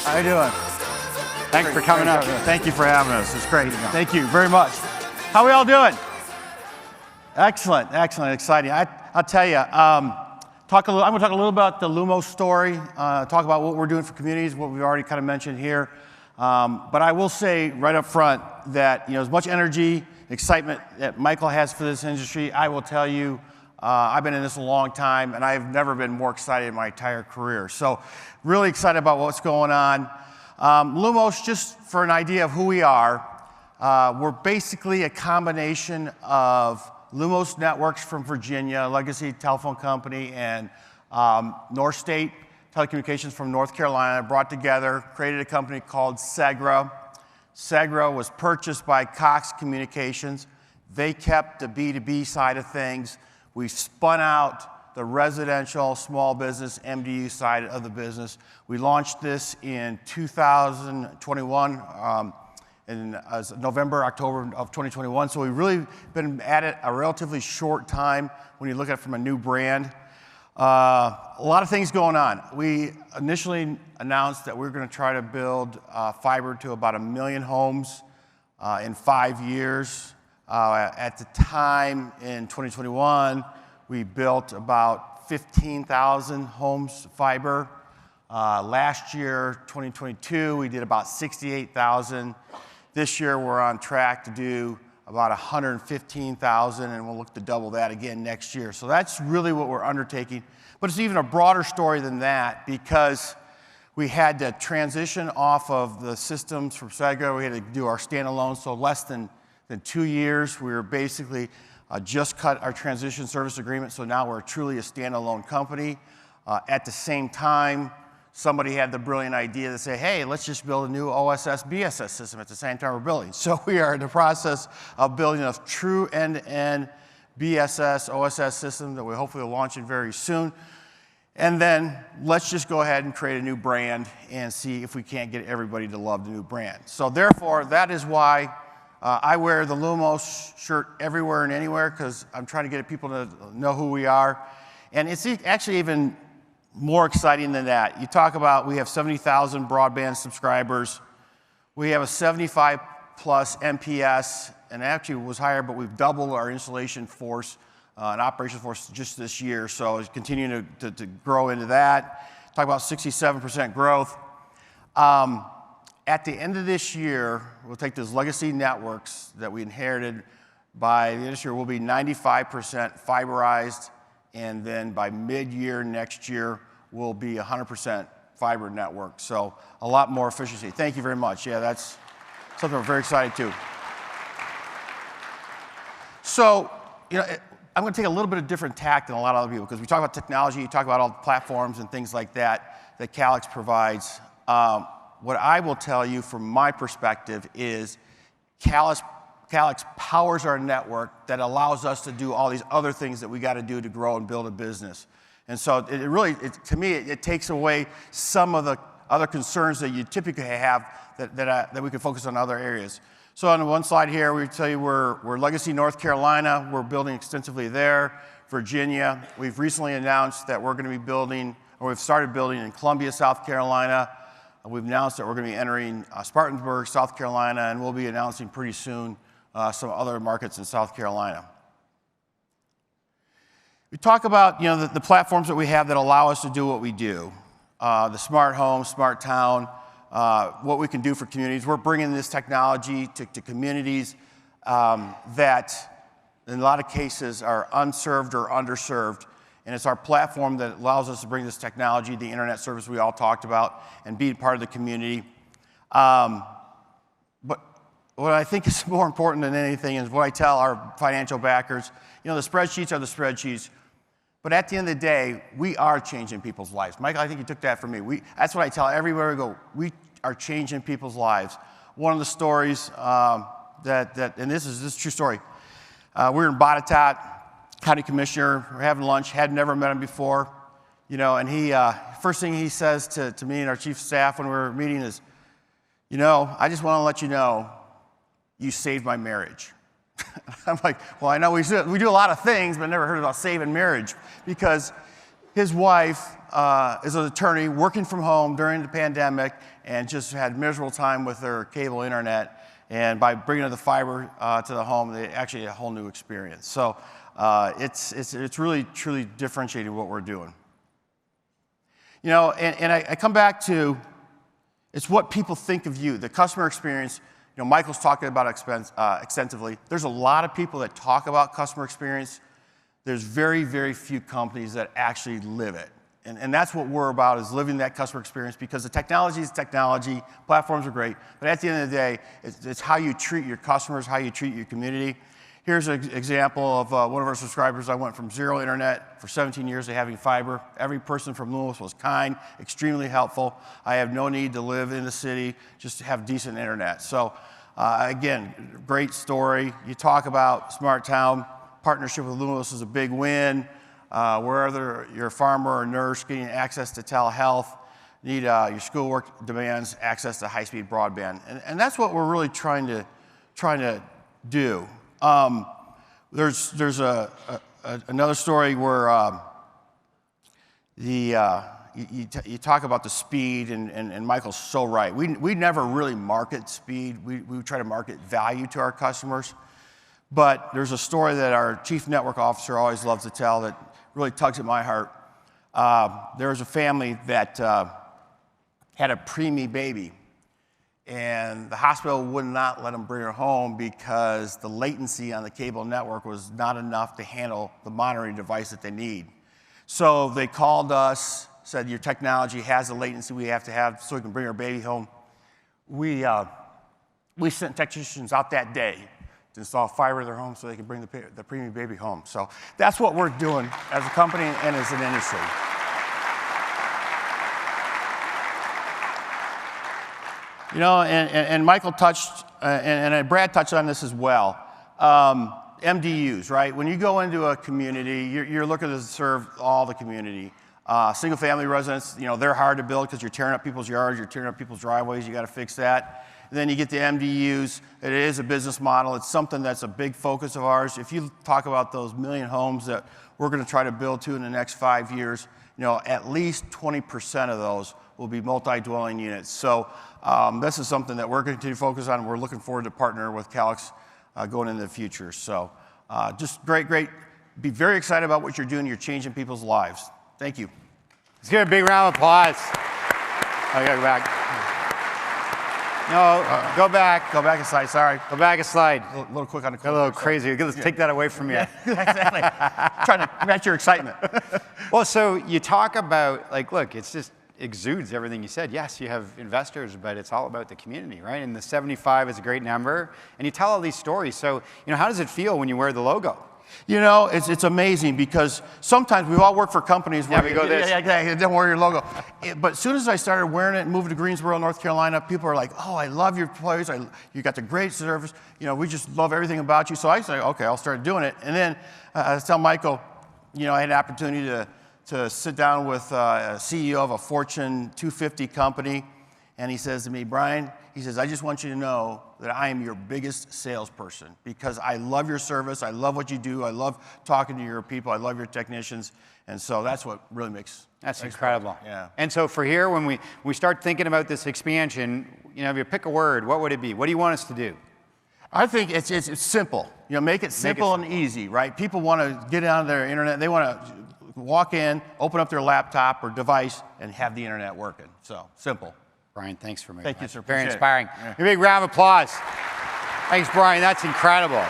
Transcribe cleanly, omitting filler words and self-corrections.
How you doing? Thanks for coming up. Thank you for having us. It's great. Thank you very much. How are we all doing? Excellent, excellent, exciting. I'll tell you, I'm going to talk a little about the Lumos story, talk about what we're doing for communities, what we've already kind of mentioned here. But I will say right up front that as much energy, excitement that Michael has for this industry, I will tell you, I've been in this a long time, and I've never been more excited in my entire career. So really excited about what's going on. Lumos, just for an idea of who we are, we're basically a combination of Lumos Networks from Virginia, a legacy telephone company, and North State Telecommunications from North Carolina, brought together, created a company called Segra. Segra was purchased by Cox Communications. They kept the B2B side of things. We spun out the residential, small business, MDU side of the business. We launched this in 2021, in November, October of 2021. So we've really been at it a relatively short time when you look at it from a new brand. A lot of things going on. We initially announced that we were going to try to build fiber to about 1 million homes in 5 years. At the time, in 2021, we built about 15,000 homes fiber. Last year, 2022, we did about 68,000. This year, we're on track to do about 115,000, and we'll look to double that again next year. So that's really what we're undertaking. But it's even a broader story than that, because we had to transition off of the systems from Segra. We had to do our standalone, so less than 2 years. We were basically just cut our transition service agreement, so now we're truly a standalone company. At the same time, somebody had the brilliant idea to say, hey, let's just build a new OSS BSS system at the same time we're building. So we are in the process of building a true end-to-end BSS OSS system that we're hopefully launching very soon. And then let's just go ahead and create a new brand and see if we can't get everybody to love the new brand. So therefore, that is why I wear the Lumos shirt everywhere and anywhere, because I'm trying to get people to know who we are. And it's actually even more exciting than that. You talk about, we have 70,000 broadband subscribers. We have a 75 plus NPS, and actually was higher, but we've doubled our installation force and operations force just this year. So it's continuing to grow into that. Talk about 67% growth. At the end of this year, we'll take those legacy networks that we inherited. By the end of this year, we'll be 95% fiberized, and then by mid-year next year, we'll be 100% fiber network. So a lot more efficiency. Thank you very much. Yeah, that's something we're very excited to. So, I'm going to take a little bit of different tack than a lot of other people, because we talk about technology, you talk about all the platforms and things like that Calix provides. What I will tell you from my perspective is Calix powers our network that allows us to do all these other things that we got to do to grow and build a business. And so to me, it takes away some of the other concerns that you typically have that we can focus on other areas. So on the one slide here, we tell you we're legacy North Carolina. We're building extensively there. Virginia, we've recently announced that we're going to be building, or we've started building in Columbia, South Carolina. We've announced that we're going to be entering Spartanburg, South Carolina, and we'll be announcing pretty soon some other markets in South Carolina. We talk about the platforms that we have that allow us to do what we do. The smart home, smart town, what we can do for communities. We're bringing this technology to communities that in a lot of cases are unserved or underserved. And it's our platform that allows us to bring this technology, the internet service we all talked about, and be part of the community. But what I think is more important than anything is what I tell our financial backers. The spreadsheets are the spreadsheets. But at the end of the day, we are changing people's lives. Michael, I think you took that from me. That's what I tell everywhere we go. We are changing people's lives. One of the stories and this is a true story. We were in Botetourt, county commissioner, we're having lunch, had never met him before, and he, first thing he says to me and our chief of staff when we were meeting is, I just want to let you know, you saved my marriage. I'm like, well, I know we do a lot of things, but I never heard about saving marriage, because his wife is an attorney working from home during the pandemic and just had miserable time with their cable internet. And by bringing the fiber to the home, they actually had a whole new experience. So it's really, truly differentiating what we're doing. You know, and I come back to, it's what people think of you, the customer experience. You know, Michael's talking about extensively. There's a lot of people that talk about customer experience. There's very, very few companies that actually live it. And that's what we're about, is living that customer experience, because the technology is technology, platforms are great, but at the end of the day, it's how you treat your customers, how you treat your community. Here's an example of one of our subscribers. I went from 0 internet for 17 years to having fiber. Every person from Lumos was kind, extremely helpful. I have no need to live in the city, just to have decent internet. So again, great story. You talk about Smart Town, partnership with Lumos is a big win. Wherever you're a farmer or a nurse, getting access to telehealth, need your schoolwork demands access to high-speed broadband, and that's what we're really trying to do. There's another story where you talk about the speed, and Michael's so right. We never really market speed. We try to market value to our customers. But there's a story that our chief network officer always loves to tell that really tugs at my heart. There was a family that had a preemie baby, and the hospital would not let them bring her home because the latency on the cable network was not enough to handle the monitoring device that they need. So they called us, said, your technology has the latency we have to have so we can bring our baby home. We sent technicians out that day to install fiber to their home so they can bring the preemie baby home. So that's what we're doing as a company and as an industry. You know, and Michael touched, and Brad touched on this as well. MDUs, right? When you go into a community, you're looking to serve all the community. Single family residents, you know, they're hard to build because you're tearing up people's yards, you're tearing up people's driveways, you got to fix that. And then you get the MDUs. It is a business model. It's something that's a big focus of ours. If you talk about those 1 million homes that we're going to try to build to in the next 5 years, you know, at least 20% of those will be multi-dwelling units. So this is something that we're going to continue to focus on. We're looking forward to partner with Calix going into the future. So just great. Be very excited about what you're doing. You're changing people's lives. Thank you. Let's give a big round of applause. I gotta go back. No, go back. Go back a slide, sorry. Go back a slide. A little quick on the a little crazy. Let's take that away from you. Yeah, exactly. Trying to match your excitement. Well, so you talk about, like, look, it's just exudes everything you said. Yes, you have investors, but it's all about the community, right? And the 75 is a great number. And you tell all these stories. So, you know, how does it feel when you wear the logo? You know, it's amazing because sometimes we all work for companies where we go this. Yeah, don't wear your logo. But as soon as I started wearing it and moved to Greensboro, North Carolina, people are like, oh, I love your place. You got the great service. You know, we just love everything about you. So I say, okay, I'll start doing it. And then I tell Michael, you know, I had an opportunity to sit down with a CEO of a Fortune 250 company. And he says to me, Brian, he says, I just want you to know that I am your biggest salesperson because I love your service. I love what you do. I love talking to your people. I love your technicians. And so that's what really makes That's incredible. Fun. Yeah. And so for here, when we start thinking about this expansion, you know, if you pick a word, what would it be? What do you want us to do? I think it's simple. You know, make it simple and easy, right? People want to get on their internet. They want to walk in, open up their laptop or device, and have the internet working. So simple. Brian, thanks for making Thank you, sir. Very Appreciate inspiring. Yeah. A big round of applause. Thanks, Brian. That's incredible.